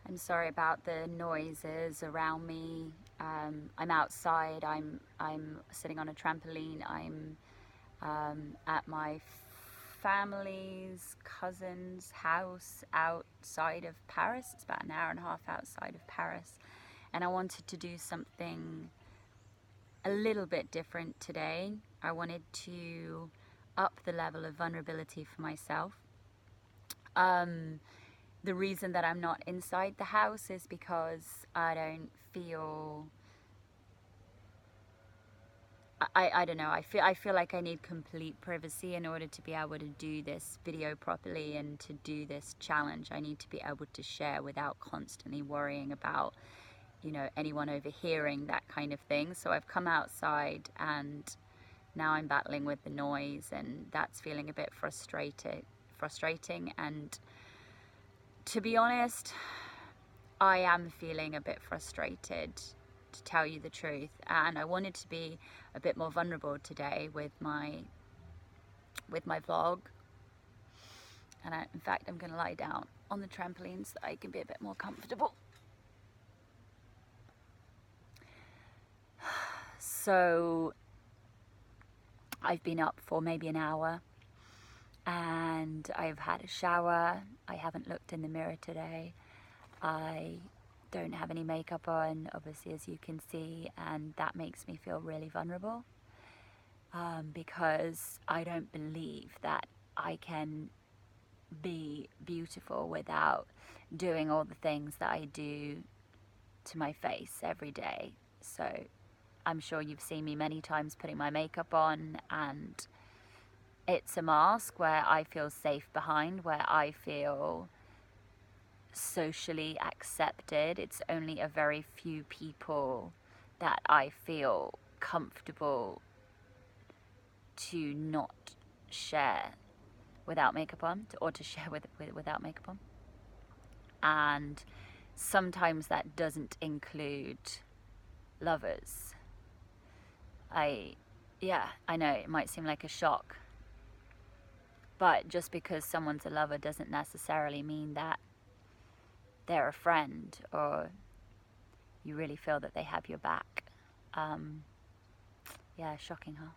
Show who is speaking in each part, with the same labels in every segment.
Speaker 1: I'm sorry about the noises around me. I'm outside. I'm sitting on a trampoline. I'm at my family's cousin's house outside of Paris. It's about an hour and a half outside of Paris, and I wanted to do something a little bit different today. I wanted to up the level of vulnerability for myself. The reason that I'm not inside the house is because I don't feel I don't know, I feel like I need complete privacy in order to be able to do this video properly and to do this challenge. I need to be able to share without constantly worrying about, you know, anyone overhearing, that kind of thing. So I've come outside and now I'm battling with the noise, and that's feeling a bit frustrating. And to be honest, I am feeling a bit frustrated, to tell you the truth, and I wanted to be a bit more vulnerable today with my vlog. And in fact, I'm going to lie down on the trampoline so that I can be a bit more comfortable. So I've been up for maybe an hour and I've had a shower. I haven't looked in the mirror today. I don't have any makeup on, obviously, as you can see, and that makes me feel really vulnerable, because I don't believe that I can be beautiful without doing all the things that I do to my face every day. So I'm sure you've seen me many times putting my makeup on, and it's a mask where I feel safe behind, where I feel socially accepted. It's only a very few people that I feel comfortable to not share without makeup on, or to share without makeup on. And sometimes that doesn't include lovers. I know it might seem like a shock, but just because someone's a lover doesn't necessarily mean that they're a friend or you really feel that they have your back. Yeah, shocking, huh?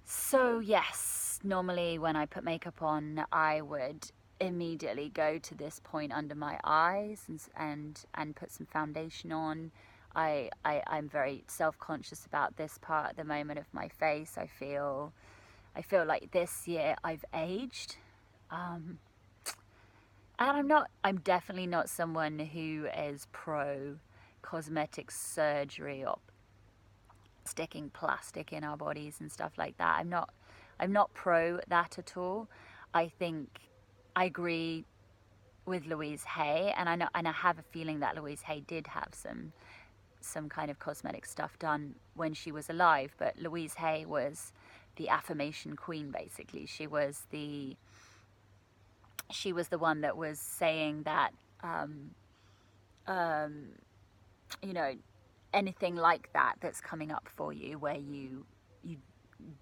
Speaker 1: So yes, normally when I put makeup on, I would immediately go to this point under my eyes and put some foundation on. I'm very self-conscious about this part at the moment of my face. I feel like this year I've aged. And I'm definitely not someone who is pro cosmetic surgery or sticking plastic in our bodies and stuff like that. I'm not pro that at all. I think I agree with Louise Hay, and I have a feeling that Louise Hay did have some kind of cosmetic stuff done when she was alive, but Louise Hay was the affirmation queen, basically. She was the one that was saying that you know, anything like that that's coming up for you where you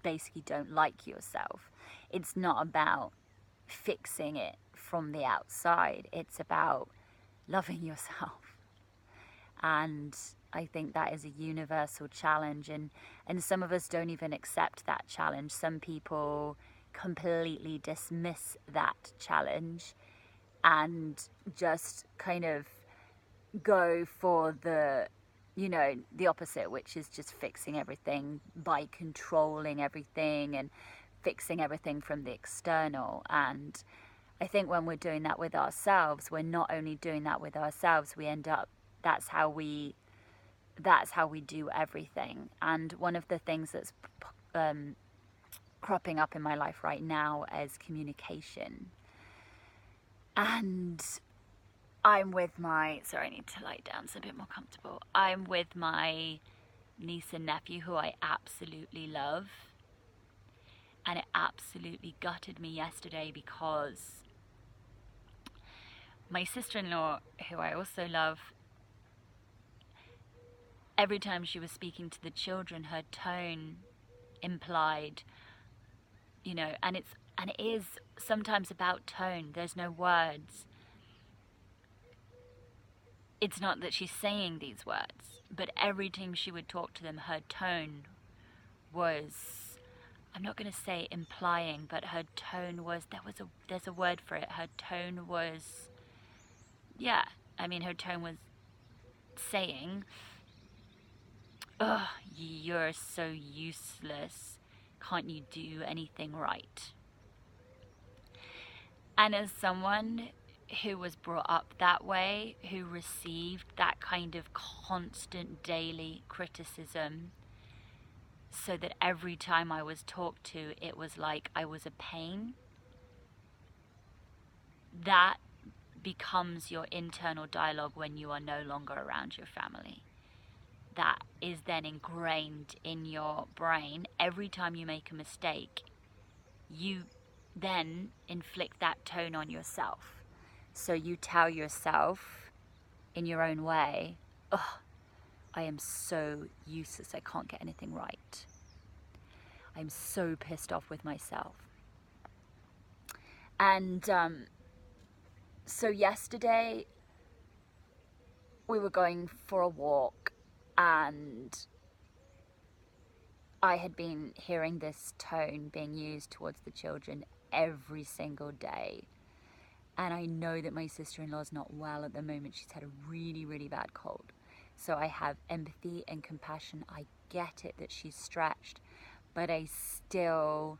Speaker 1: basically don't like yourself, it's not about fixing it from the outside, it's about loving yourself. And I think that is a universal challenge, and some of us don't even accept that challenge. Some people completely dismiss that challenge and just kind of go for the, you know, the opposite, which is just fixing everything by controlling everything and fixing everything from the external. And I think when we're doing that with ourselves, we're not only doing that with ourselves, we end up, that's how we do everything. And one of the things that's cropping up in my life right now is communication. And I'm with my, sorry, I need to lie down so I'm a bit more comfortable. I'm with my niece and nephew, who I absolutely love. And it absolutely gutted me yesterday because my sister-in-law, who I also love, every time she was speaking to the children, her tone implied, you know, and it is sometimes about tone. There's no words. it's not that she's saying these words, but every time she would talk to them, her tone was, I'm not going to say implying, but her tone was, there's a word for it. Her tone was, yeah, I mean, her tone was saying, ugh, you're so useless. Can't you do anything right? And as someone who was brought up that way, who received that kind of constant daily criticism, so that every time I was talked to, it was like I was a pain, that becomes your internal dialogue when you are no longer around your family. That is then ingrained in your brain. Every time you make a mistake, you then inflict that tone on yourself. So you tell yourself in your own way, oh, I am so useless, I can't get anything right. I'm so pissed off with myself. And so yesterday we were going for a walk, and I had been hearing this tone being used towards the children every single day. And I know that my sister-in-law's not well at the moment. She's had a really, really bad cold. So I have empathy and compassion. I get it that she's stretched, but I still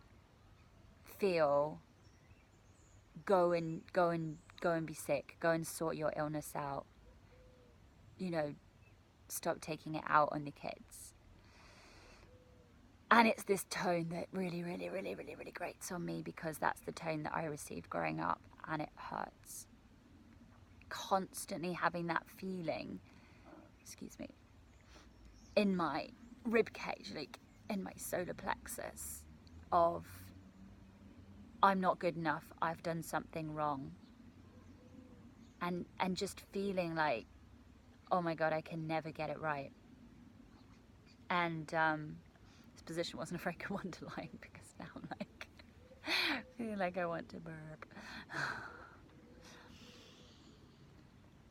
Speaker 1: feel, go and be sick. Go and sort your illness out. You know, stop taking it out on the kids. And it's this tone that really, really, really, really, really grates on me, because that's the tone that I received growing up, and it hurts. Constantly having that feeling, excuse me, in my rib cage, like in my solar plexus, of I'm not good enough, I've done something wrong. And just feeling like, oh my God, I can never get it right. And this position wasn't a very good one to lie in, because now I'm like, feeling like I want to burp.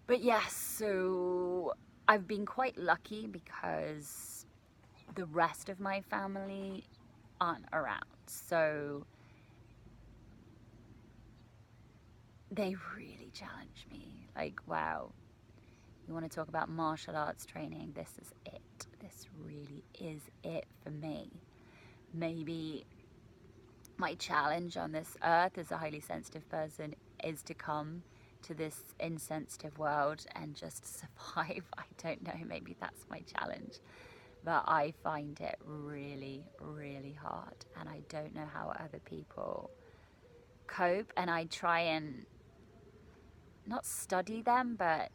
Speaker 1: But yes, so I've been quite lucky because the rest of my family aren't around. So they really challenge me. Like, wow, you want to talk about martial arts training? This is it. This really is it for me. Maybe my challenge on this earth as a highly sensitive person is to come to this insensitive world and just survive. I don't know, maybe that's my challenge. But I find it really, really hard, and I don't know how other people cope. And I try and not study them, but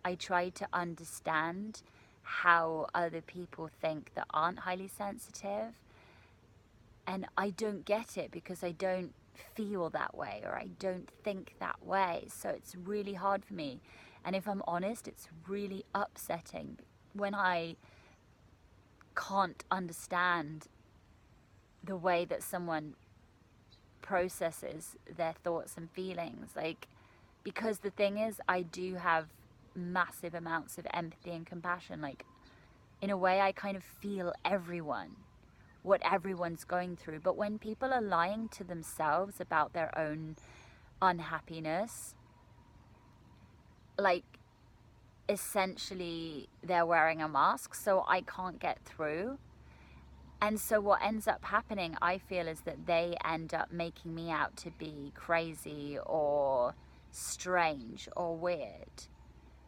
Speaker 1: I try to understand how other people think that aren't highly sensitive. And I don't get it, because I don't feel that way, or I don't think that way. So it's really hard for me. And if I'm honest, it's really upsetting when I can't understand the way that someone processes their thoughts and feelings. Like, because the thing is, I do have massive amounts of empathy and compassion. Like, in a way, I kind of feel everyone, what everyone's going through. But when people are lying to themselves about their own unhappiness, like, essentially they're wearing a mask, so I can't get through. And so what ends up happening, I feel, is that they end up making me out to be crazy or strange or weird.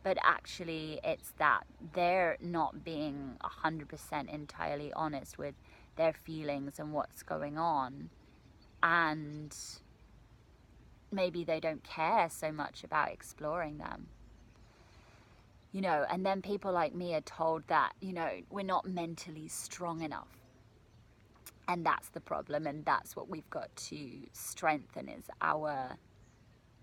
Speaker 1: But actually it's that they're not being 100% entirely honest with their feelings and what's going on. And maybe they don't care so much about exploring them. You know, and then people like me are told that, you know, we're not mentally strong enough. And that's the problem, and that's what we've got to strengthen, is our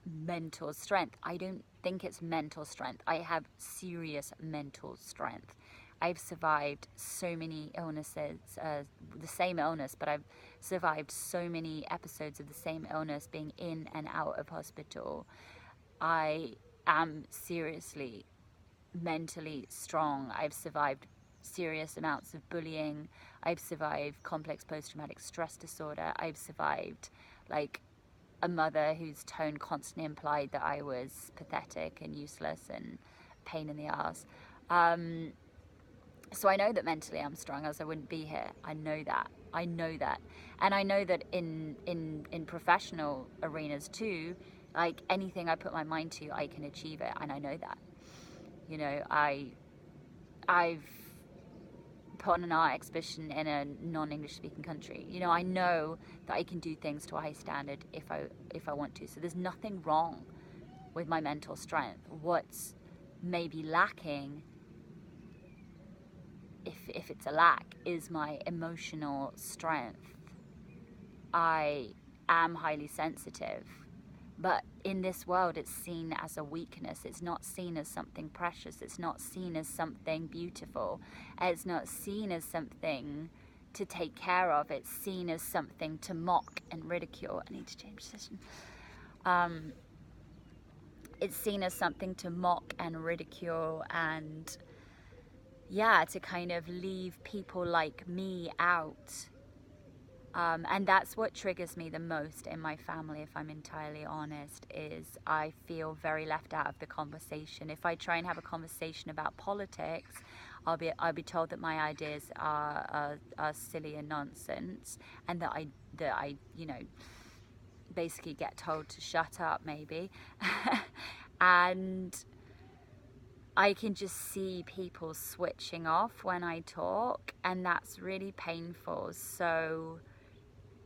Speaker 1: mental strength. I don't think it's mental strength. I have serious mental strength. I've survived so many illnesses, the same illness, but I've survived so many episodes of the same illness, being in and out of hospital. I am seriously mentally strong. I've survived serious amounts of bullying. I've survived complex post-traumatic stress disorder. I've survived like a mother whose tone constantly implied that I was pathetic and useless and pain in the ass. So I know that mentally I'm strong, else I wouldn't be here. I know that. And I know that in professional arenas too, like anything I put my mind to, I can achieve it, and I know that. You know, I've put on an art exhibition in a non-English speaking country. You know, I know that I can do things to a high standard if I want to. So there's nothing wrong with my mental strength. What's maybe lacking, if it's a lack, is my emotional strength. I am highly sensitive, but in this world it's seen as a weakness. It's not seen as something precious. It's not seen as something beautiful. It's not seen as something to take care of. It's seen as something to mock and ridicule. I need to change position. It's seen as something to mock and ridicule, and yeah, to kind of leave people like me out. And that's what triggers me the most in my family, if I'm entirely honest, is I feel very left out of the conversation. If I try and have a conversation about politics, I'll be told that my ideas are silly and nonsense, and that I you know, basically get told to shut up maybe. And I can just see people switching off when I talk, and that's really painful. So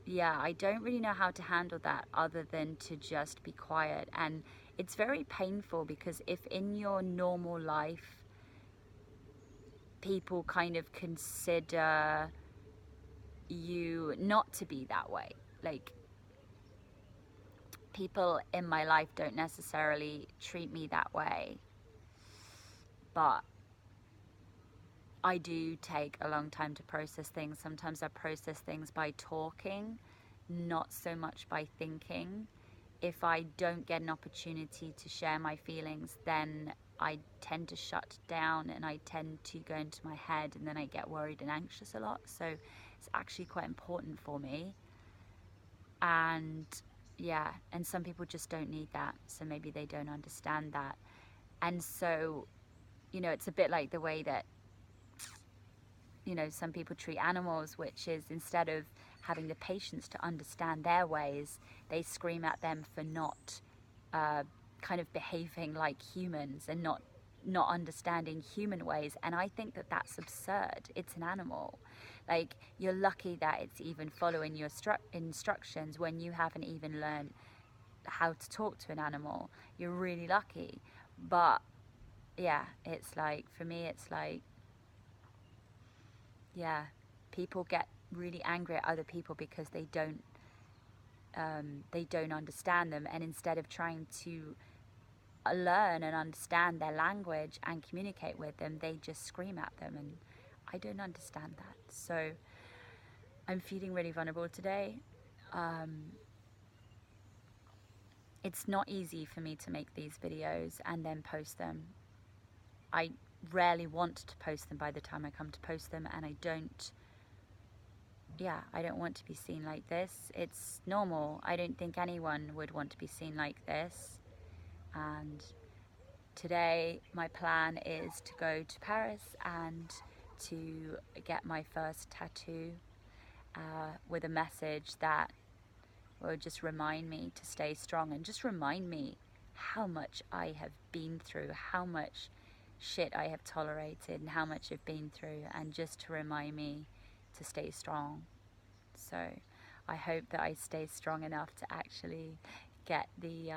Speaker 1: yeah, I don't really know how to handle that other than to just be quiet. And it's very painful because if in your normal life people kind of consider you not to be that way, like people in my life don't necessarily treat me that way, but I do take a long time to process things. Sometimes I process things by talking, not so much by thinking. If I don't get an opportunity to share my feelings, then I tend to shut down and I tend to go into my head, and then I get worried and anxious a lot. So it's actually quite important for me. And yeah, and some people just don't need that. So maybe they don't understand that. And so, you know, it's a bit like the way that, you know, some people treat animals, which is instead of having the patience to understand their ways, they scream at them for not kind of behaving like humans and not understanding human ways. And I think that that's absurd. It's an animal. Like, you're lucky that it's even following your instructions when you haven't even learned how to talk to an animal. You're really lucky. But yeah, it's like, for me, it's like, yeah, people get really angry at other people because they don't understand them, and instead of trying to learn and understand their language and communicate with them, they just scream at them, and I don't understand that. So I'm feeling really vulnerable today. It's not easy for me to make these videos and then post them. I rarely want to post them by the time I come to post them, and I don't want to be seen like this. It's normal. I don't think anyone would want to be seen like this. And today my plan is to go to Paris and to get my first tattoo with a message that will just remind me to stay strong, and just remind me how much I have been through, how much shit I have tolerated, and how much I've been through, and just to remind me to stay strong. So I hope that I stay strong enough to actually get the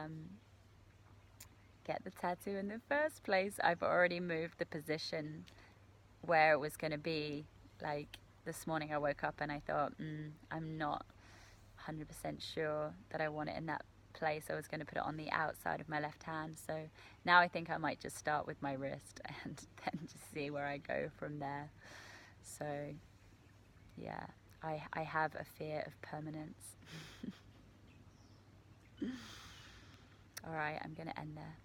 Speaker 1: tattoo in the first place. I've already moved the position where it was going to be. Like, this morning I woke up and I thought, I'm not 100% sure that I want it in that place. I was going to put it on the outside of my left hand. So now I think I might just start with my wrist and then just see where I go from there. So yeah, I have a fear of permanence. All right, I'm going to end there.